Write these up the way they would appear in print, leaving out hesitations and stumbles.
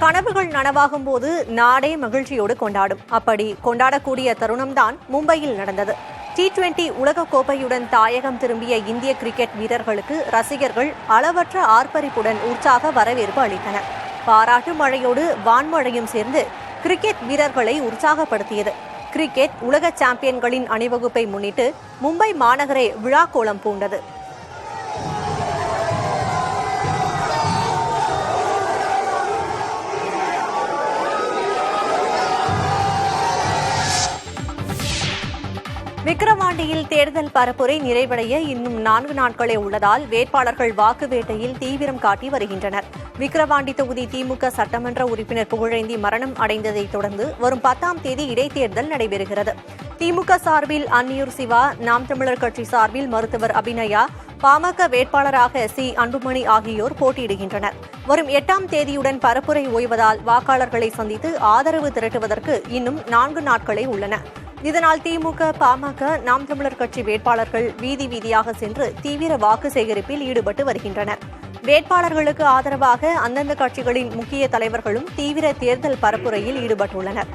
கனவுகள் நனவாகும் போது நாடே மகிழ்ச்சியோடு கொண்டாடும். அப்படி கொண்டாடக்கூடிய தருணம்தான் மும்பையில் நடந்தது. T20 உலகக்கோப்பையுடன் தாயகம் திரும்பிய இந்திய கிரிக்கெட் வீரர்களுக்கு ரசிகர்கள் அளவற்ற ஆர்ப்பரிப்புடன் உற்சாக வரவேற்பு அளித்தனர். பாராட்டு மழையோடு வான்மழையும் சேர்ந்து கிரிக்கெட் வீரர்களை உற்சாகப்படுத்தியது. கிரிக்கெட் உலக சாம்பியன்களின் அணிவகுப்பை முன்னிட்டு மும்பை மாநகரே விழாக்கோலம் பூண்டது. விக்கிரவாண்டியில் தேர்தல் பரப்புரை நிறைவடைய இன்னும் 4 நாட்களே உள்ளதால் வேட்பாளர்கள் வாக்கு வேட்டையில் தீவிரம் காட்டி வருகின்றனர். விக்கிரவாண்டி தொகுதி திமுக சட்டமன்ற உறுப்பினர் புகழேந்தி மரணம் அடைந்ததை தொடர்ந்து வரும் 10ஆம் தேதி இடைத்தேர்தல் நடைபெறுகிறது. திமுக சார்பில் அன்னியூர் சிவா, நாம் தமிழர் கட்சி சார்பில் மருத்துவர் அபிநயா, பாமக வேட்பாளராக சி. அன்புமணி ஆகியோர் போட்டியிடுகின்றனர். வரும் 8ஆம் தேதியுடன் பரப்புரை ஓய்வதால் வாக்காளர்களை சந்தித்து ஆதரவு திரட்டுவதற்கு இன்னும் 4 நாட்களே உள்ளன. இதனால் திமுக, பாமக, நாம் தமிழர் கட்சி வேட்பாளர்கள் வீதி வீதியாக சென்று தீவிர வாக்கு சேகரிப்பில் ஈடுபட்டு வருகின்றனர். வேட்பாளர்களுக்கு ஆதரவாக அந்தந்த கட்சிகளின் முக்கிய தலைவர்களும் தீவிர தேர்தல் பரப்புரையில் ஈடுபட்டுள்ளனர்.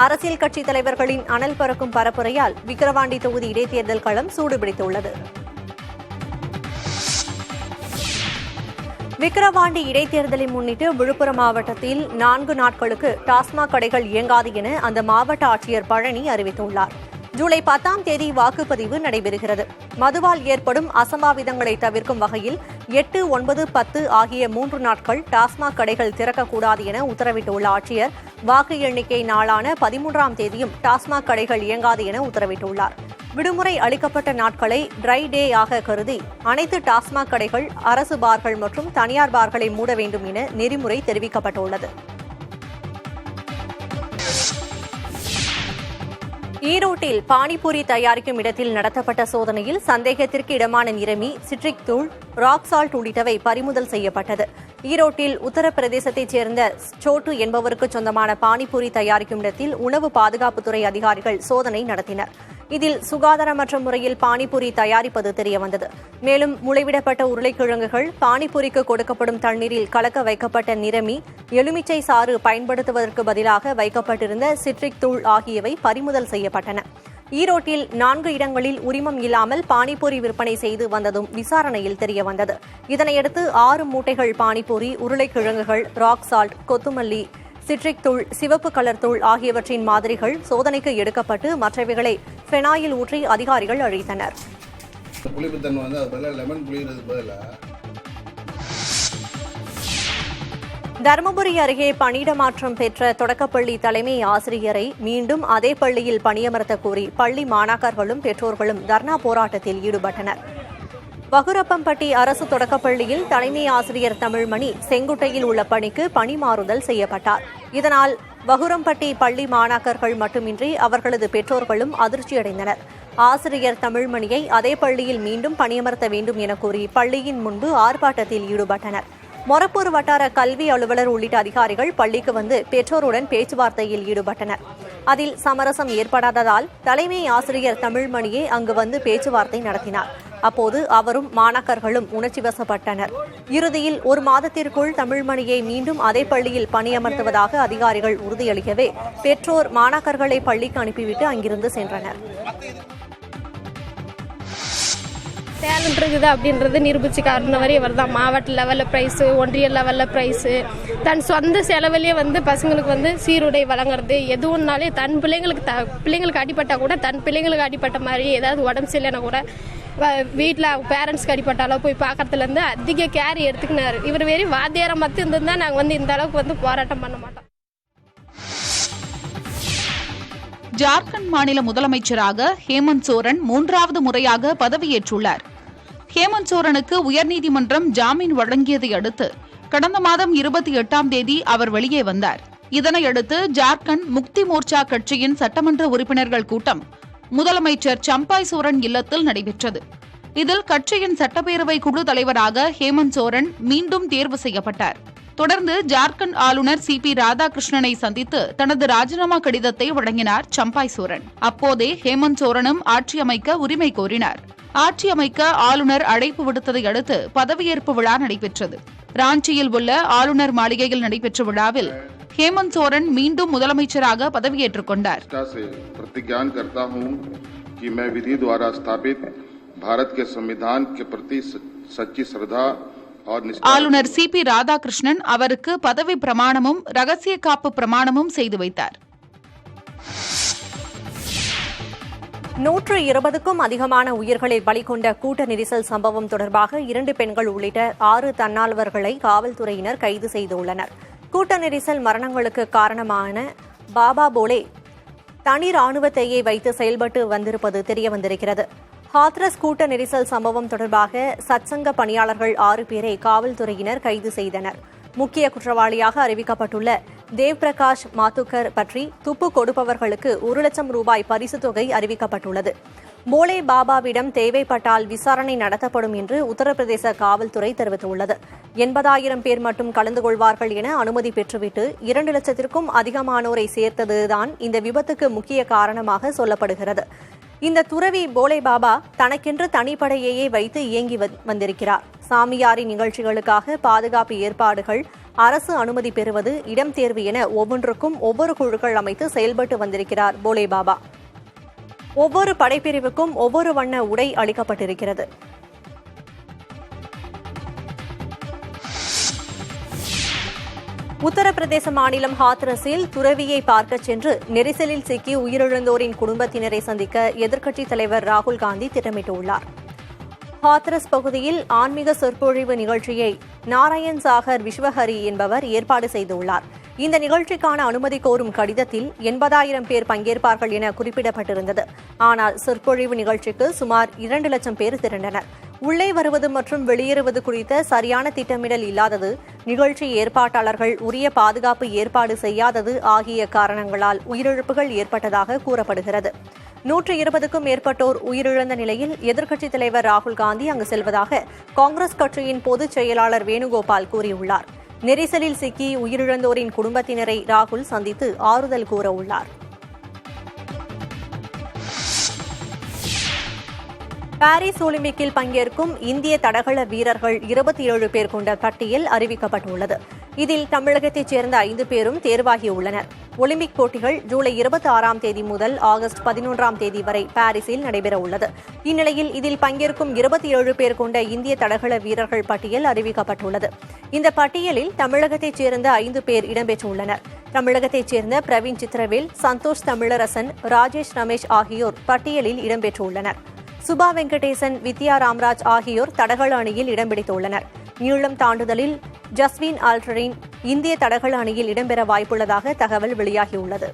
அரசியல் கட்சித் தலைவர்களின் அனல் பறக்கும் பரப்புரையால் விக்கிரவாண்டி தொகுதி இடைத்தேர்தல் களம் சூடுபிடித்துள்ளது. விக்கிரவாண்டி இடைத்தேர்தலை முன்னிட்டு விழுப்புரம் மாவட்டத்தில் 4 நாட்களுக்கு டாஸ்மாக் கடைகள் இயங்காது என அந்த மாவட்ட ஆட்சியர் பழனி அறிவித்துள்ளார். ஜூலை 10ஆம் தேதி வாக்குப்பதிவு நடைபெறுகிறது. மதுவால் ஏற்படும் அசம்பாவிதங்களை தவிர்க்கும் வகையில் 8, 9, 10 ஆகிய 3 நாட்கள் டாஸ்மாக் கடைகள் திறக்கக்கூடாது என உத்தரவிட்டுள்ள ஆட்சியர் வாக்கு எண்ணிக்கை நாளான 13ஆம் தேதியும் டாஸ்மாக் கடைகள் இயங்காது என உத்தரவிட்டுள்ளார். விடுமுறை அளிக்கப்பட்ட நாட்களை ட்ரை டே ஆக கருதி அனைத்து டாஸ்மாக் கடைகள், அரசு பார்கள் மற்றும் தனியார் பார்களை மூட வேண்டும் என நெறிமுறை தெரிவிக்கப்பட்டுள்ளது. ஈரோட்டில் பானிபூரி தயாரிக்கும் இடத்தில் நடத்தப்பட்ட சோதனையில் சந்தேகத்திற்கு இடமான நிரம்பி, சிட்ரிக் தூள், ராக் சால்ட் உள்ளிட்டவை பறிமுதல் செய்யப்பட்டது. ஈரோட்டில் உத்தரப்பிரதேசத்தைச் சேர்ந்த சோட்டு என்பவருக்கு சொந்தமான பானிபூரி தயாரிக்கும் இடத்தில் உணவு பாதுகாப்புத்துறை அதிகாரிகள் சோதனை நடத்தினர். இதில் சுகாதாரமற்ற முறையில் பானிபூரி தயாரிப்பது தெரியவந்தது. மேலும் முளைவிடப்பட்ட உருளைக்கிழங்குகள், பானிபூரிக்கு கொடுக்கப்படும் தண்ணீரில் கலக்க வைக்கப்பட்ட நிரம்பி, எலுமிச்சை சாறு பயன்படுத்துவதற்கு பதிலாக வைக்கப்பட்டிருந்த சிட்ரிக் தூள் ஆகியவை பறிமுதல் செய்யப்பட்டன. ஈரோட்டில் 4 இடங்களில் உரிமம் இல்லாமல் பானிபூரி விற்பனை செய்து வந்ததும் விசாரணையில் தெரியவந்தது. இதனையடுத்து 6 மூட்டைகள் பானிபூரி, உருளைக்கிழங்குகள், ராக் சால்ட், கொத்துமல்லி, சிட்ரிக் தூள், சிவப்பு கலர் தூள் ஆகியவற்றின் மாதிரிகள் சோதனைக்கு எடுக்கப்பட்டு மற்றவைகளை பெனாயில் ஊற்றி அதிகாரிகள் அழித்தனர். தருமபுரி அருகே பணியிடமாற்றம் பெற்ற தொடக்கப்பள்ளி தலைமை ஆசிரியரை மீண்டும் அதே பள்ளியில் பணியமர்த்த கோரி பள்ளி மாணாக்கர்களும் பெற்றோர்களும் தர்ணா போராட்டத்தில் ஈடுபட்டனர். வகுரப்பம்பட்டி அரசு தொடக்கப்பள்ளியில் தலைமை ஆசிரியர் தமிழ்மணி செங்குட்டையில் உள்ள பணிக்கு பணி மாறுதல் செய்யப்பட்டார். இதனால் வகுரம்பட்டி பள்ளி மாணாக்கர்கள் மட்டுமின்றி அவர்களது பெற்றோர்களும் அதிர்ச்சியடைந்தனர். ஆசிரியர் தமிழ்மணியை அதே பள்ளியில் மீண்டும் பணியமர்த்த வேண்டும் என கூறி பள்ளியின் முன்பு ஆர்ப்பாட்டத்தில் ஈடுபட்டனர். மொரப்பூர் வட்டார கல்வி அலுவலர் உள்ளிட்ட அதிகாரிகள் பள்ளிக்கு வந்து பெற்றோருடன் பேச்சுவார்த்தையில் ஈடுபட்டனர். அதில் சமரசம் ஏற்படாததால் தலைமை ஆசிரியர் தமிழ்மணியே அங்கு வந்து பேச்சுவார்த்தை நடத்தினார். அப்போது அவரும் மாணாக்கர்களும் உணர்ச்சிவசப்பட்டனர். இறுதியில் 1 மாதத்திற்குள் தமிழ்மணியை மீண்டும் அதே பள்ளியில் பணியமர்த்துவதாக அதிகாரிகள் உறுதியளிக்கவே பெற்றோர் மாணாக்கர்களை பள்ளிக்கு அனுப்பிவிட்டு அங்கிருந்து சென்றனர். டேலண்ட் இருக்குது அப்படின்றது நிரூபிச்சு காரணவரை இவர் தான். மாவட்ட லெவலில் ப்ரைஸு, ஒன்றிய லெவலில் ப்ரைஸு, தன் சொந்த செலவிலேயே வந்து பசங்களுக்கு சீருடை வழங்குறது, எதுவும்னாலே தன் பிள்ளைங்களுக்கு அடிப்பட்டால் கூட தன் பிள்ளைங்களுக்கு அடிப்பட்ட மாதிரி ஏதாவது உடம்பு சரியில்லைன்னா கூட வீட்டில் பேரண்ட்ஸ்க்கு அடிப்பட்டாலும் போய் பார்க்கறதுலேருந்து அதிக கேர் எடுத்துக்கினார். இவர் வெறும் வாத்தியாரம் மட்டும் இருந்திருந்தால் நாங்கள் இந்த அளவுக்கு போராட்டம் பண்ண மாட்டோம். ஜார்க்கண்ட் மாநில முதலமைச்சராக ஹேமந்த் சோரன் 3வது முறையாக பதவியேற்றுள்ளார். ஹேமந்த் சோரனுக்கு உயர்நீதிமன்றம் ஜாமீன் வழங்கியதை அடுத்து கடந்த மாதம் 28ஆம் தேதி அவர் வெளியே வந்தார். இதனையடுத்து ஜார்க்கண்ட் முக்தி மோர்ச்சா கட்சியின் சட்டமன்ற உறுப்பினர்கள் கூட்டம் முதலமைச்சர் சம்பாய் சோரன் இல்லத்தில் நடைபெற்றது. இதில் கட்சியின் சட்டப்பேரவை குழு தலைவராக ஹேமந்த் சோரன் மீண்டும் தேர்வு செய்யப்பட்டார். தொடர்ந்து ஜார்க்கண்ட் ஆளுநர் CP ராதாகிருஷ்ணனை சந்தித்து தனது ராஜினாமா கடிதத்தை வழங்கினார் சம்பாய் சோரன். அப்போதே ஹேமந்த் சோரனும் ஆட்சி அமைக்க உரிமை கோரினார். ஆட்சி அமைக்க ஆளுநர் அழைப்பு விடுத்ததை அடுத்து பதவியேற்பு விழா நடைபெற்றது. ராஞ்சியில் உள்ள ஆளுநர் மாளிகையில் நடைபெற்ற விழாவில் ஹேமந்த் சோரன் மீண்டும் முதலமைச்சராக பதவியேற்றுக் கொண்டார். प्रतिज्ञान करता हूं कि मैं विधि द्वारा स्थापित भारत के संविधान के प्रति सच्ची श्रद्धा और निष्ठा. ஆளுநர் CP ராதாகிருஷ்ணன் அவருக்கு பதவி பிரமாணமும் ரகசிய காப்பு பிரமாணமும் செய்து வைத்தார். 120க்கும் அதிகமான உயிர்களை பலி கொண்ட கூட்ட நெரிசல் சம்பவம் தொடர்பாக 2 பெண்கள் உள்ளிட்ட 6 தன்னார்வலர்களை காவல்துறையினர் கைது செய்துள்ளனர். கூட்ட நெரிசல் மரணங்களுக்கு காரணமான பாபா போலே தனி ராணுவத்தையே வைத்து செயல்பட்டு வந்திருப்பது தெரியவந்திருக்கிறது. ஹாத்ரஸ் கூட்ட நெரிசல் சம்பவம் தொடர்பாக சத்சங்க பணியாளர்கள் 6 பேரை காவல்துறையினர் கைது செய்தனர். முக்கிய குற்றவாளியாக அறிவிக்கப்பட்டுள்ள தேவ் பிரகாஷ் மாத்துக்கர் பற்றி துப்பு கொடுப்பவர்களுக்கு 1 லட்சம் ரூபாய் பரிசுத் தொகை அறிவிக்கப்பட்டுள்ளது. போலே பாபாவிடம் தேவைப்பட்டால் விசாரணை நடத்தப்படும் என்று உத்தரப்பிரதேச காவல்துறை தெரிவித்துள்ளது. 80,000 பேர் மட்டும் கலந்து கொள்வார்கள் என அனுமதி பெற்றுவிட்டு 2 லட்சத்திற்கும் அதிகமானோரை சேர்த்ததுதான் இந்த விபத்துக்கு முக்கிய காரணமாக சொல்லப்படுகிறது. இந்த துறவி போலே பாபா தனக்கென்று தனிப்படையையே வைத்து இயங்கி வந்திருக்கிறார். சாமியாரி நிகழ்ச்சிகளுக்காக பாதுகாப்பு ஏற்பாடுகள், அரசு அனுமதி பெறுவது, இடம் தேர்வு என ஒவ்வொன்றுக்கும் ஒவ்வொரு குழுக்கள் அமைத்து செயல்பட்டு வந்திருக்கிறார் போலே பாபா. ஒவ்வொரு படைப்பிரிவுக்கும் ஒவ்வொரு வண்ண உடை அளிக்கப்பட்டிருக்கிறது. உத்தரப்பிரதேச மாநிலம் ஹாத்ரஸில் துறவியை பார்க்கச் சென்று நெரிசலில் சிக்கி உயிரிழந்தோரின் குடும்பத்தினரை சந்திக்க எதிர்க்கட்சித் தலைவர் ராகுல் காந்தி திட்டமிட்டுள்ளார். ஹாத்ரஸ் பகுதியில் ஆன்மீக சொற்பொழிவு நிகழ்ச்சியை நாராயண் சாகர் விஸ்வஹரி என்பவர் ஏற்பாடு செய்துள்ளார். இந்த நிகழ்ச்சிக்கான அனுமதி கோரும் கடிதத்தில் 80,000 பேர் பங்கேற்பார்கள் என குறிப்பிடப்பட்டிருந்தது. ஆனால் சொற்பொழிவு நிகழ்ச்சிக்கு சுமார் 2 லட்சம் பேர் திரண்டனர். உள்ளே வருவது மற்றும் வெளியேறுவது குறித்த சரியான திட்டமிடல் இல்லாதது, நிகழ்ச்சி ஏற்பாட்டாளர்கள் உரிய பாதுகாப்பு ஏற்பாடு செய்யாதது ஆகிய காரணங்களால் உயிரிழப்புகள் ஏற்பட்டதாக கூறப்படுகிறது. 120க்கும் மேற்பட்டோர் உயிரிழந்த நிலையில் எதிர்க்கட்சித் தலைவர் ராகுல் காந்தி அங்கு செல்வதாக காங்கிரஸ் கட்சியின் பொதுச் செயலாளர் வேணுகோபால் கூறியுள்ளார். நெரிசலில் சிக்கி உயிரிழந்தோரின் குடும்பத்தினரை ராகுல் சந்தித்து ஆறுதல் கூறவுள்ளார். பாரிஸ் ஒலிம்பிக்கில் பங்கேற்கும் இந்திய தடகள வீரர்கள் 27 பேர் கொண்ட பட்டியல் அறிவிக்கப்பட்டுள்ளது. இதில் தமிழகத்தைச் சேர்ந்த 5 பேரும் தேர்வாகியுள்ளனர். ஒலிம்பிக் போட்டிகள் ஜூலை 26ஆம் தேதி முதல் ஆகஸ்ட் 11ஆம் தேதி வரை பாரிஸில் நடைபெறவுள்ளது. இந்நிலையில் இதில் பங்கேற்கும் 27 பேர் கொண்ட இந்திய தடகள வீரர்கள் பட்டியல் அறிவிக்கப்பட்டுள்ளது. இந்த பட்டியலில் தமிழகத்தைச் சேர்ந்த 5 பேர் இடம்பெற்றுள்ளனர். தமிழகத்தைச் சேர்ந்த பிரவீன் சித்திரவேல், சந்தோஷ் தமிழரசன், ராஜேஷ் ரமேஷ் ஆகியோர் பட்டியலில் இடம்பெற்றுள்ளனர். சுபா வெங்கடேசன், வித்யா ராம்ராஜ் ஆகியோர் தடகள அணியில் இடம் பிடித்துள்ளனர். நீளம் தாண்டுதலில் ஜஸ்வின் ஆல்டரின் இந்திய தடகள அணியில் இடம்பெற வாய்ப்புள்ளதாக தகவல் வெளியாகியுள்ளது.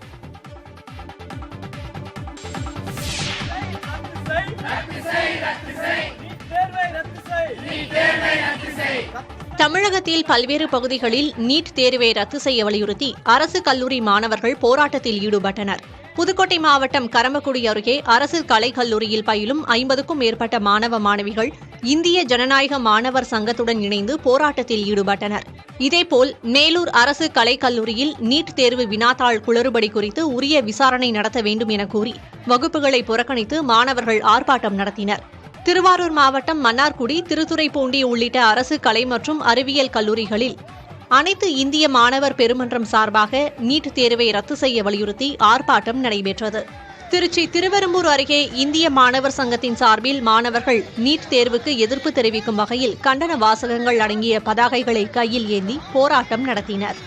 தமிழகத்தில் பல்வேறு பகுதிகளில் நீட் தேர்வை ரத்து செய்ய வலியுறுத்தி அரசு கல்லூரி மாணவர்கள் போராட்டத்தில் ஈடுபட்டனர். புதுக்கோட்டை மாவட்டம் கரம்பக்குடி அருகே அரசு கலைக்கல்லூரியில் பயிலும் 50க்கும் மேற்பட்ட மாணவ மாணவிகள் இந்திய ஜனநாயக மாணவர் சங்கத்துடன் இணைந்து போராட்டத்தில் ஈடுபட்டனர். இதேபோல் மேலூர் அரசு கலைக்கல்லூரியில் நீட் தேர்வு வினாத்தாள் குளறுபடி குறித்து உரிய விசாரணை நடத்த வேண்டும் என கூறி வகுப்புகளை புறக்கணித்து மாணவர்கள் ஆர்ப்பாட்டம் நடத்தினர். திருவாரூர் மாவட்டம் மன்னார்குடி, திருத்துறைப்பூண்டி உள்ளிட்ட அரசு கலை மற்றும் அறிவியல் கல்லூரிகளில் அனைத்து இந்திய மாணவர் பெருமன்றம் சார்பாக நீட் தேர்வை ரத்து செய்ய வலியுறுத்தி ஆர்ப்பாட்டம் நடைபெற்றது. திருச்சி திருவெரும்பூர் அருகே இந்திய மாணவர் சங்கத்தின் சார்பில் மாணவர்கள் நீட் தேர்வுக்கு எதிர்ப்பு தெரிவிக்கும் வகையில் கண்டன வாசகங்கள் அடங்கிய பதாகைகளை கையில் ஏந்தி போராட்டம் நடத்தினர்.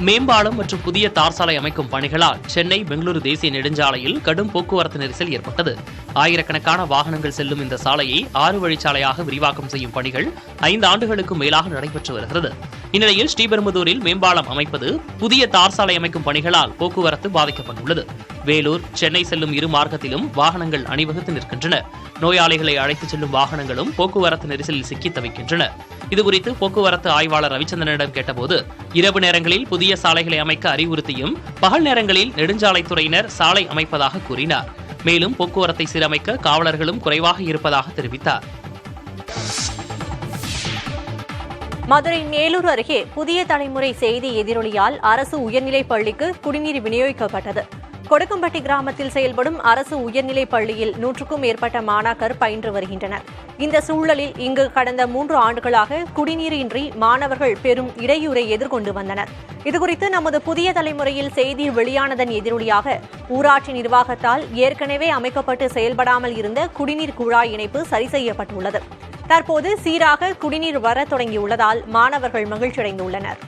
மேம்பாலம் மற்றும் புதிய தார் சாலை அமைக்கும் பணிகளால் சென்னை பெங்களூரு தேசிய நெடுஞ்சாலையில் கடும் போக்குவரத்து நெரிசல் ஏற்பட்டது. ஆயிரக்கணக்கான வாகனங்கள் செல்லும் இந்த சாலையை 6 வழிச்சாலையாக விரிவாக்கம் செய்யும் பணிகள் 5 ஆண்டுகளுக்கு மேலாக நடைபெற்று வருகிறது. இந்நிலையில் ஸ்ரீபெரும்புதூரில் மேம்பாலம் அமைப்பது, புதிய தார் சாலை அமைக்கும் பணிகளால் போக்குவரத்து பாதிக்கப்பட்டுள்ளது. வேலூர், சென்னை செல்லும் இரு மார்க்கத்திலும் வாகனங்கள் அணிவகுத்து நிற்கின்றன. நோயாளிகளை அழைத்துச் செல்லும் வாகனங்களும் போக்குவரத்து நெரிசலில் சிக்கி தவிக்கின்றன. இதுகுறித்து போக்குவரத்து ஆய்வாளர் ரவிச்சந்திரனிடம் கேட்டபோது, இரவு நேரங்களில் புதிய சாலைகளை அமைக்க அறிவுறுத்தியும் பகல் நேரங்களில் நெடுஞ்சாலைத்துறையினர் சாலை அமைப்பதாக கூறினார். மேலும் போக்குவரத்தை சீரமைக்க காவலர்களும் குறைவாக இருப்பதாக தெரிவித்தார். மதுரை மேலூர் அருகே புதிய தலைமுறை செய்தி எதிரொலியால் அரசு உயர்நிலைப் பள்ளிக்கு குடிநீர் விநியோகிக்கப்பட்டது. கொடுக்கம்பட்டி கிராமத்தில் செயல்படும் அரசு உயர்நிலைப் பள்ளியில் 100க்கும் மேற்பட்ட மாணாக்கர் பயின்று வருகின்றனர். இந்த சூழலில் இங்கு கடந்த 3 ஆண்டுகளாக குடிநீரின்றி மாணவர்கள் பெரும் இடையூறை எதிர்கொண்டு வந்தனர். இதுகுறித்து நமது புதிய தலைமுறையில் செய்தி வெளியானதன் எதிரொலியாக ஊராட்சி நிர்வாகத்தால் ஏற்கனவே அமைக்கப்பட்டு செயல்படாமல் இருந்த குடிநீர் குழாய் இணைப்பு சரி செய்யப்பட்டுள்ளது. தற்போது சீராக குடிநீர் வரத் தொடங்கியுள்ளதால் மாணவர்கள் மகிழ்ச்சியடைந்துள்ளனர்.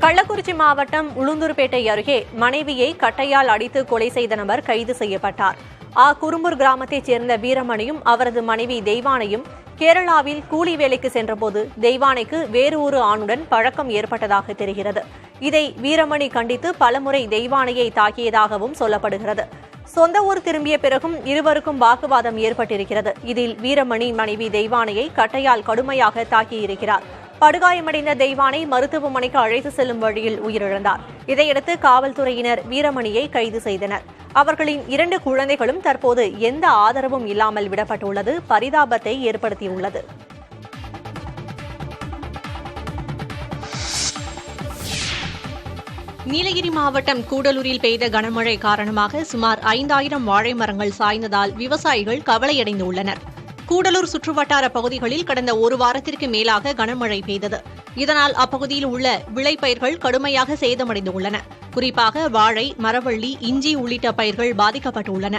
கள்ளக்குறிச்சி மாவட்டம் உளுந்தூர்பேட்டை அருகே மனைவியை கட்டையால் அடித்து கொலை செய்த நபர் கைது செய்யப்பட்டார். குறும்பூர் கிராமத்தைச் சேர்ந்த வீரமணியும் அவரது மனைவி தெய்வானையும் கேரளாவில் கூலி வேலைக்கு சென்றபோது தெய்வானைக்கு வேறு ஒரு ஆணுடன் பழக்கம் ஏற்பட்டதாக தெரிகிறது. இதை வீரமணி கண்டித்து பலமுறை தெய்வானையை தாக்கியதாகவும் சொல்லப்படுகிறது. சொந்த ஊர் திரும்பிய பிறகும் இருவருக்கும் வாக்குவாதம் ஏற்பட்டிருக்கிறது. இதில் வீரமணி மனைவி தெய்வானையை கட்டையால் கடுமையாக தாக்கியிருக்கிறார். படுகாயமடைந்த தெய்வானை மருத்துவமனைக்கு அழைத்து செல்லும் வழியில் உயிரிழந்தார். இதையடுத்து காவல்துறையினர் வீரமணியை கைது செய்தனர். அவர்களின் 2 குழந்தைகளும் தற்போது எந்த ஆதரவும் இல்லாமல் விடப்பட்டுள்ளது பரிதாபத்தை ஏற்படுத்தியுள்ளது. நீலகிரி மாவட்டம் கூடலூரில் பெய்த கனமழை காரணமாக சுமார் 5000 வாழை மரங்கள் சாய்ந்ததால் விவசாயிகள் கவலையடைந்துள்ளனர். கூடலூர் சுற்றுவட்டார பகுதிகளில் கடந்த 1 வாரத்திற்கு மேலாக கனமழை பெய்தது. இதனால் அப்பகுதியில் உள்ள விளைபயிர்கள் கடுமையாக சேதமடைந்துள்ளன. குறிப்பாக வாழை, மரவள்ளி, இஞ்சி உள்ளிட்ட பயிர்கள் பாதிக்கப்பட்டுள்ளன.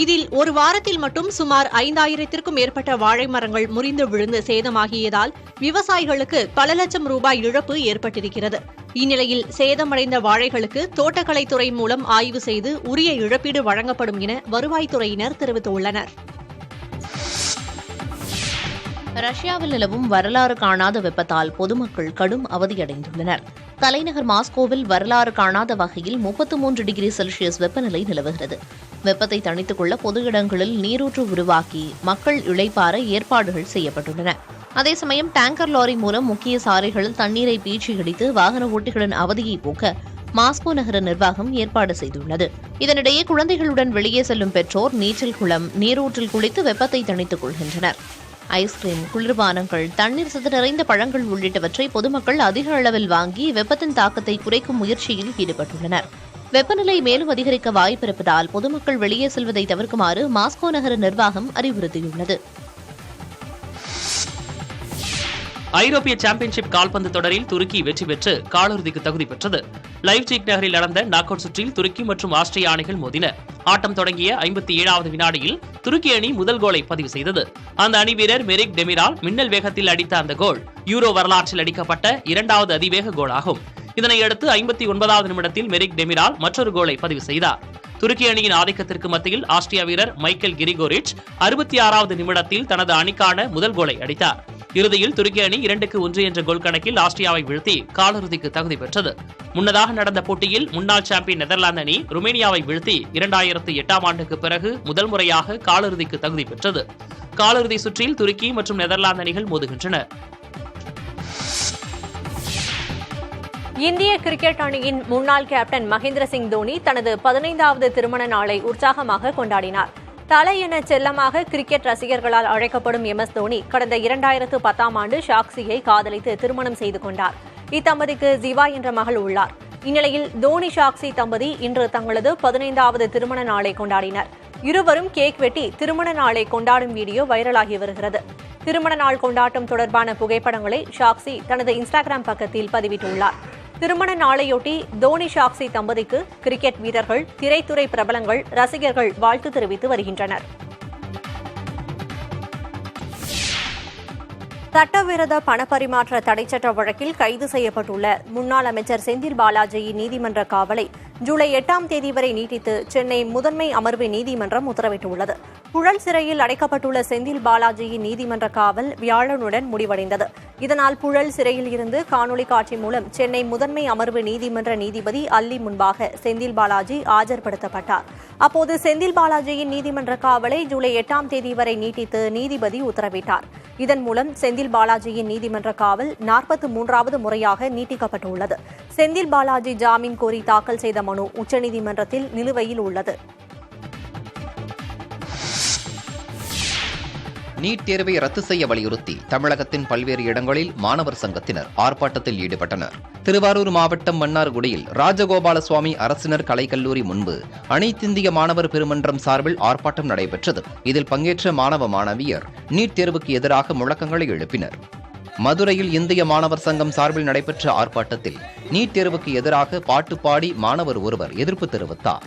இதில் 1 வாரத்தில் மட்டும் சுமார் 5000த்திற்கும் மேற்பட்ட வாழை மரங்கள் முறிந்து விழுந்து சேதமாகியதால் விவசாயிகளுக்கு பல லட்சம் ரூபாய் இழப்பு ஏற்பட்டிருக்கிறது. இந்நிலையில் சேதமடைந்த வாழைகளுக்கு தோட்டக்கலைத்துறை மூலம் ஆய்வு செய்து உரிய இழப்பீடு வழங்கப்படும் என வருவாய்த்துறையினர் தெரிவித்துள்ளனர். ரஷ்யாவில் நிலவும் வரலாறு காணாத வெப்பத்தால் பொதுமக்கள் கடும் அவதியடைந்துள்ளனர். தலைநகர் மாஸ்கோவில் வரலாறு காணாத வகையில் 33 டிகிரி செல்சியஸ் வெப்பநிலை நிலவுகிறது. வெப்பத்தை தணித்துக் கொள்ள பொது இடங்களில் நீரூற்று உருவாக்கி மக்கள் இளைப்பாற ஏற்பாடுகள் செய்யப்பட்டுள்ளன. அதே சமயம் டேங்கர் லாரி மூலம் முக்கிய சாலைகளில் தண்ணீரை பீச்சி அடித்து வாகன ஓட்டிகளின் அவதியை போக்க மாஸ்கோ நகர நிர்வாகம் ஏற்பாடு செய்துள்ளது. இதனிடையே குழந்தைகளுடன் வெளியே செல்லும் பெற்றோர் நீச்சல் குளம், நீரூற்றில் குளித்து வெப்பத்தை தணித்துக் கொள்கின்றனர். ஐஸ்கிரீம், குளிர்பானங்கள், தண்ணீர் சத்து நிறைந்த பழங்கள் உள்ளிட்டவற்றை பொதுமக்கள் அதிக அளவில் வாங்கி வெப்பத்தின் தாக்கத்தை குறைக்கும் முயற்சியில் ஈடுபட்டுள்ளனர். வெப்பநிலை மேலும் அதிகரிக்க வாய்ப்பிருப்பதால் பொதுமக்கள் வெளியே செல்வதை தவிர்க்குமாறு மாஸ்கோ நகர நிர்வாகம் அறிவுறுத்தியுள்ளது. ஐரோப்பிய சாம்பியன்ஷிப் கால்பந்து தொடரில் துருக்கி வெற்றி பெற்று காலிறுதிக்கு தகுதி பெற்றது. லைப்சிக் நகரில் நடந்த நாக் அவுட் சுற்றில் துருக்கி மற்றும் ஆஸ்திரியா அணிகள் மோதின. ஆட்டம் தொடங்கிய 57வது வினாடியில் துருக்கி அணி முதல் கோலை பதிவு செய்தது. அந்த அணி வீரர் மெரிக் டெமிரால் மின்னல் வேகத்தில் அடித்த அந்த கோல் யூரோ வரலாற்றில் அடிக்கப்பட்ட 2வது அதிவேக கோலாகும். இதனையடுத்து 59வது நிமிடத்தில் மெரிக் டெமிரால் மற்றொரு கோலை பதிவு செய்தார். துருக்கி அணியின் ஆதிக்கத்திற்கு மத்தியில் ஆஸ்திரியா வீரர் மைக்கேல் கிரிகோரிச் 66வது நிமிடத்தில் தனது அணிக்கான முதல் கோலை அடித்தார். இறுதியில் துருக்கி அணி 2-1 என்ற கோல் கணக்கில் ஆஸ்திரியாவை வீழ்த்தி காலிறுதிக்கு தகுதி பெற்றது. முன்னதாக நடந்த போட்டியில் முன்னாள் சாம்பியன் நெதர்லாந்து அணி ருமேனியாவை வீழ்த்தி 2008ஆம் ஆண்டுக்கு பிறகு முதல் முறையாக காலிறுதிக்கு தகுதி பெற்றது. காலிறுதி சுற்றில் துருக்கி மற்றும் நெதர்லாந்து அணிகள் மோதுகின்றன. இந்திய கிரிக்கெட் அணியின் முன்னாள் கேப்டன் மகேந்திர சிங் தோனி தனது 15வது திருமண நாளை உற்சாகமாக கொண்டாடினார். தலை என செல்லமாக கிரிக்கெட் ரசிகர்களால் அழைக்கப்படும் MS தோனி கடந்த 2010ஆம் ஆண்டு சாக்சியை காதலித்து திருமணம் செய்து கொண்டார். இத்தம்பதிக்கு ஜிவா என்ற மகள் உள்ளார். இந்நிலையில் தோனி சாக்சி தம்பதி இன்று தங்களது 15வது திருமண நாளை கொண்டாடினர். இருவரும் கேக் வெட்டி திருமண நாளை கொண்டாடும் வீடியோ வைரலாகி வருகிறது. திருமண நாள் கொண்டாட்டம் தொடர்பான புகைப்படங்களை சாக்சி தனது இன்ஸ்டாகிராம் பக்கத்தில் பதிவிட்டுள்ளார். திருமண நாளையொட்டி தோனி சாக்சி தம்பதிக்கு கிரிக்கெட் வீரர்கள், திரைத்துறை பிரபலங்கள், ரசிகர்கள் வாழ்த்து தெரிவித்து வருகின்றனர். சட்டவிரோத பணப்பரிமாற்ற தடைச்சட்ட வழக்கில் கைது செய்யப்பட்டுள்ள முன்னாள் அமைச்சர் செந்தில் பாலாஜியின் நீதிமன்ற காவலை ஜூலை 8ஆம் தேதி வரை நீட்டித்து சென்னை முதன்மை அமர்வு நீதிமன்றம் உத்தரவிட்டுள்ளது. புழல் சிறையில் அடைக்கப்பட்டுள்ள செந்தில் பாலாஜியின் நீதிமன்ற காவல் வியாழனுடன் முடிவடைந்தது. இதனால் புழல் சிறையில் இருந்து காணொலி காட்சி மூலம் சென்னை முதன்மை அமர்வு நீதிமன்ற நீதிபதி அல்லி முன்பாக செந்தில் பாலாஜி ஆஜர்படுத்தப்பட்டார். அப்போது செந்தில் பாலாஜியின் நீதிமன்ற காவலை ஜூலை 8ஆம் தேதி வரை நீட்டித்து நீதிபதி உத்தரவிட்டார். இதன் மூலம் செந்தில் பாலாஜியின் நீதிமன்ற காவல் 43வது முறையாக நீட்டிக்கப்பட்டுள்ளது. செந்தில் பாலாஜி ஜாமீன் கோரி தாக்கல் செய்த மனு உச்சநீதிமன்றத்தில் நிலுவையில் உள்ளது. நீட் தேர்வை ரத்து செய்ய வலியுறுத்தி தமிழகத்தின் பல்வேறு இடங்களில் மாணவர் சங்கத்தினர் ஆர்ப்பாட்டத்தில் ஈடுபட்டனர். திருவாரூர் மாவட்டம் மன்னார்குடியில் ராஜகோபால சுவாமி அரசினர் கலைக்கல்லூரி முன்பு அனைத்திந்திய மாணவர் பெருமன்றம் சார்பில் ஆர்ப்பாட்டம் நடைபெற்றது. இதில் பங்கேற்ற மாணவ மாணவியர் நீட் தேர்வுக்கு எதிராக முழக்கங்களை எழுப்பினர். மதுரையில் இந்திய மாணவர் சங்கம் சார்பில் நடைபெற்ற ஆர்ப்பாட்டத்தில் நீட் தேர்வுக்கு எதிராக பாட்டு பாடி மாணவர் ஒருவர் எதிர்ப்பு தெரிவித்தார்.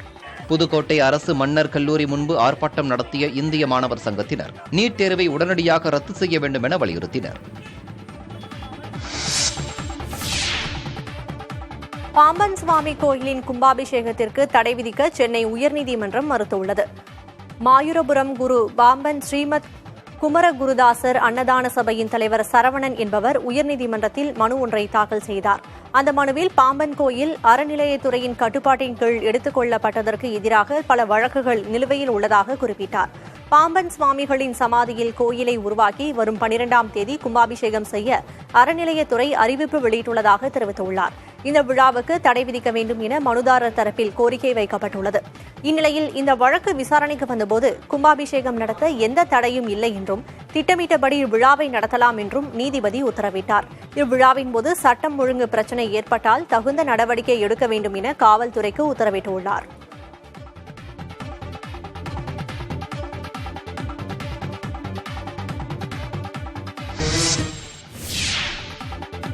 புதுக்கோட்டை அரசு மன்னர் கல்லூரி முன்பு ஆர்ப்பாட்டம் நடத்திய இந்திய மாணவர் சங்கத்தினர் நீட் தேர்வை உடனடியாக ரத்து செய்ய வேண்டும் என வலியுறுத்தினர். பாம்பன் சுவாமி கோயிலின் கும்பாபிஷேகத்திற்கு தடை விதிக்க சென்னை உயர்நீதிமன்றம் மறுத்துள்ளது. மாயூரபுரம் குரு பாம்பன் ஸ்ரீமத் குமரகுருதாசர் அன்னதான சபையின் தலைவர் சரவணன் என்பவர் உயர்நீதிமன்றத்தில் மனு ஒன்றை தாக்கல் செய்தார். அந்த மனுவில் பாம்பன் கோயில் அறநிலையத்துறையின் கட்டுப்பாட்டின் கீழ் எடுத்துக் கொள்ளப்பட்டதற்கு எதிராக பல வழக்குகள் நிலுவையில் உள்ளதாக குறிப்பிட்டார். பாம்பன் சுவாமிகளின் சமாதியில் கோயிலை உருவாக்கி வரும் 12ஆம் தேதி கும்பாபிஷேகம் செய்ய அறநிலையத்துறை அறிவிப்பு வெளியிட்டுள்ளதாக தெரிவித்துள்ளார். இந்த விழாவுக்கு தடை விதிக்க வேண்டும் என மனுதாரர் தரப்பில் கோரிக்கை வைக்கப்பட்டுள்ளது. இந்நிலையில் இந்த வழக்கு விசாரணைக்கு வந்தபோது கும்பாபிஷேகம் நடத்த எந்த தடையும் இல்லை என்றும் திட்டமிட்டபடி விழாவை நடத்தலாம் என்றும் நீதிபதி உத்தரவிட்டார். இவ்விழாவின் போது சட்டம் ஒழுங்கு பிரச்சினை ஏற்பட்டால் தகுந்த நடவடிக்கை எடுக்க வேண்டும் என காவல்துறைக்கு உத்தரவிட்டுள்ளார்.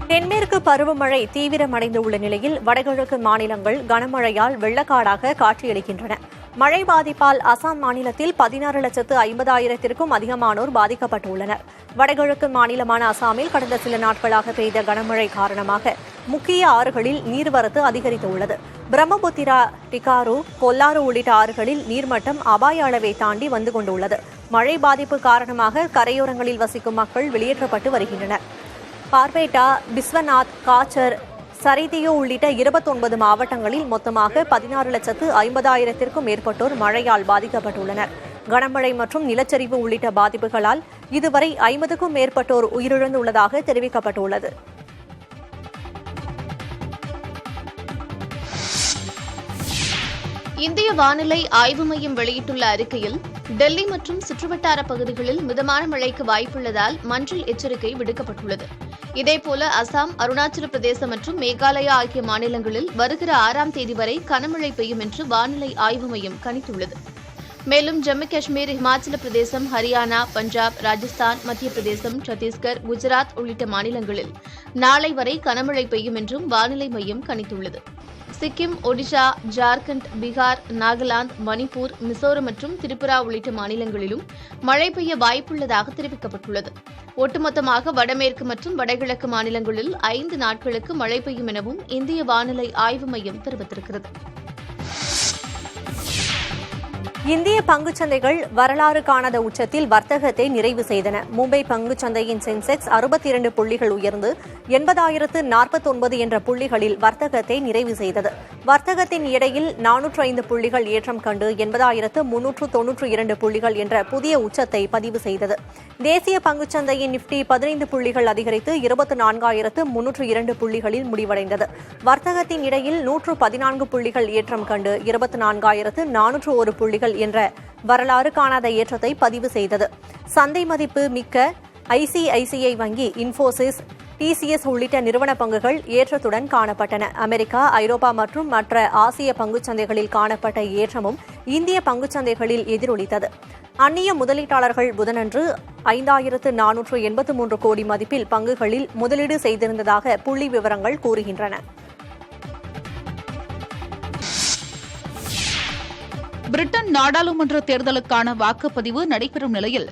தென்மேற்கு பருவமழை தீவிரமடைந்துள்ள நிலையில் வடகிழக்கு மாநிலங்கள் கனமழையால் வெள்ளக்காடாக காட்சியளிக்கின்றன. மழை பாதிப்பால் அசாம் மாநிலத்தில் 16,50,000க்கும் அதிகமானோர் பாதிக்கப்பட்டுள்ளனர். வடகிழக்கு மாநிலமான அசாமில் கடந்த சில நாட்களாக பெய்த கனமழை காரணமாக முக்கிய ஆறுகளில் நீர்வரத்து அதிகரித்துள்ளது. பிரம்மபுத்திரா, டிகாரு, கொல்லாரு உள்ளிட்ட ஆறுகளில் நீர்மட்டம் அபாய அளவை தாண்டி வந்து கொண்டுள்ளது. மழை பாதிப்பு காரணமாக கரையோரங்களில் வசிக்கும் மக்கள் வெளியேற்றப்பட்டு வருகின்றனர். பார்பேட்டா, பிஸ்வநாத், காச்சர், சரிதியோ உள்ளிட்ட 29 மாவட்டங்களில் மொத்தமாக 16,50,000க்கும் மேற்பட்டோர் மழையால் பாதிக்கப்பட்டுள்ளனர். கனமழை மற்றும் நிலச்சரிவு உள்ளிட்ட பாதிப்புகளால் இதுவரை 50க்கும் மேற்பட்டோர் உயிரிழந்துள்ளதாக தெரிவிக்கப்பட்டுள்ளது. இந்திய வானிலை ஆய்வு மையம் வெளியிட்டுள்ள அறிக்கையில் டெல்லி மற்றும் சுற்றுவட்டார பகுதிகளில் மிதமான மழைக்கு வாய்ப்புள்ளதால் மஞ்சள் எச்சரிக்கை விடுக்கப்பட்டுள்ளது. இதேபோல அசாம், அருணாச்சல பிரதேசம் மற்றும் மேகாலயா ஆகிய மாநிலங்களில் வருகிற 6ஆம் தேதி வரை கனமழை பெய்யும் என்று வானிலை ஆய்வு மையம் கணித்துள்ளது. மேலும் ஜம்மு காஷ்மீர், இமாச்சல பிரதேசம், ஹரியானா, பஞ்சாப், ராஜஸ்தான், மத்திய பிரதேசம், சத்தீஸ்கர், குஜராத் உள்ளிட்ட மாநிலங்களில் நாளை வரை கனமழை பெய்யும் என்றும் வானிலை மையம் கணித்துள்ளது. சிக்கிம், ஒடிஷா, ஜார்க்கண்ட், பீகார், நாகாலாந்து, மணிப்பூர், மிசோரம் மற்றும் திரிபுரா உள்ளிட்ட மாநிலங்களிலும் மழை பெய்ய வாய்ப்புள்ளதாக தெரிவிக்கப்பட்டுள்ளது. ஒட்டுமொத்தமாக வடமேற்கு மற்றும் வடகிழக்கு மாநிலங்களில் 5 நாட்களுக்கு மழை பெய்யும் எனவும் இந்திய வானிலை ஆய்வு மையம் தெரிவித்திருக்கிறது. இந்திய பங்குச்சந்தைகள் வரலாறு காணாத உச்சத்தில் வர்த்தகத்தை நிறைவு செய்தன. மும்பை பங்குச்சந்தையின் சென்செக்ஸ் 62 புள்ளிகள் உயர்ந்து 80,049 என்ற புள்ளிகளில் வர்த்தகத்தை நிறைவு செய்தது. வர்த்தகத்தின் இடையில் 405 புள்ளிகள் ஏற்றம் கண்டு 80,392 புள்ளிகள் என்ற புதிய உச்சத்தை பதிவு செய்தது. தேசிய பங்குச்சந்தையின் நிப்டி 15 புள்ளிகள் அதிகரித்து 24,302 புள்ளிகளில் முடிவடைந்தது. வர்த்தகத்தின் இடையில் 114 புள்ளிகள் ஏற்றம் கண்டு 24,401 புள்ளிகள் என்ற வரலாறு காணாத ஏற்றத்தை பதிவு செய்தது. சந்தை மதிப்பு மிக்க ஐசிஐசிஐ வங்கி, இன்ஃபோசிஸ், டிசிஎஸ் உள்ளிட்ட நிறுவன பங்குகள் ஏற்றத்துடன் காணப்பட்டன. அமெரிக்கா, ஐரோப்பா மற்றும் மற்ற ஆசிய பங்குச்சந்தைகளில் காணப்பட்ட ஏற்றமும் இந்திய பங்குச்சந்தைகளில் எதிரொலித்தது. அந்நிய முதலீட்டாளர்கள் புதனன்று 5,483 கோடி மதிப்பில் பங்குகளில் முதலீடு செய்திருந்ததாக புள்ளி விவரங்கள் கூறுகின்றன. பிரிட்டன் நாடாளுமன்ற தேர்தலுக்கான வாக்குப்பதிவு நடைபெறும் நிலையில்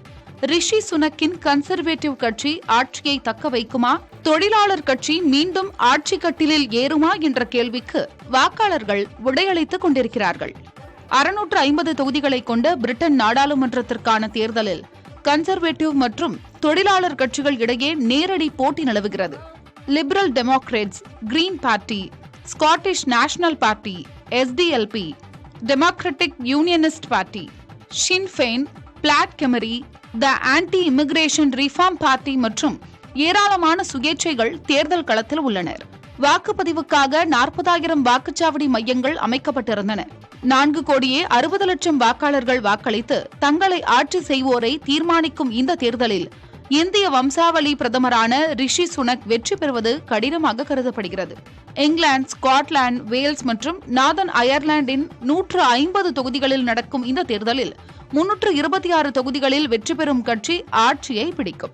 ரிஷி சுனக்கின் கன்சர்வேட்டிவ் கட்சி ஆட்சியை தக்க வைக்குமா, தொழிலாளர் கட்சி மீண்டும் ஆட்சி கட்டிலில் ஏறுமா என்ற கேள்விக்கு வாக்காளர்கள் விடையளித்துக் கொண்டிருக்கிறார்கள். 650 தொகுதிகளை கொண்ட பிரிட்டன் நாடாளுமன்றத்திற்கான தேர்தலில் கன்சர்வேட்டிவ் மற்றும் தொழிலாளர் கட்சிகள் இடையே நேரடி போட்டி நிலவுகிறது. Liberal democrats, green party, Scottish national party, SDLP, democratic unionist party, Sinn Fein, Plaid Cymru, the anti immigration reform party மற்றும் ஏராளமான சுயேட்சைகள் தேர்தல் களத்தில் உள்ளனர். வாக்குப்பதிவுக்காக 40,000 வாக்குச்சாவடி மையங்கள் அமைக்கப்பட்டிருந்தன. 4,60,00,000 வாக்காளர்கள் வாக்களித்து தங்களை ஆட்சி செய்வோரை தீர்மானிக்கும் இந்த தேர்தலில் இந்திய வம்சாவளி பிரதமரான ரிஷி சுனக் வெற்றி பெறுவது கடினமாக கருதப்படுகிறது. இங்கிலாந்து, ஸ்காட்லாந்து, வேல்ஸ் மற்றும் நார்தர்ன் அயர்லாந்தின் 150 தொகுதிகளில் நடக்கும் இந்த தேர்தலில் 326 தொகுதிகளில் வெற்றி பெறும் கட்சி ஆட்சியை பிடிக்கும்.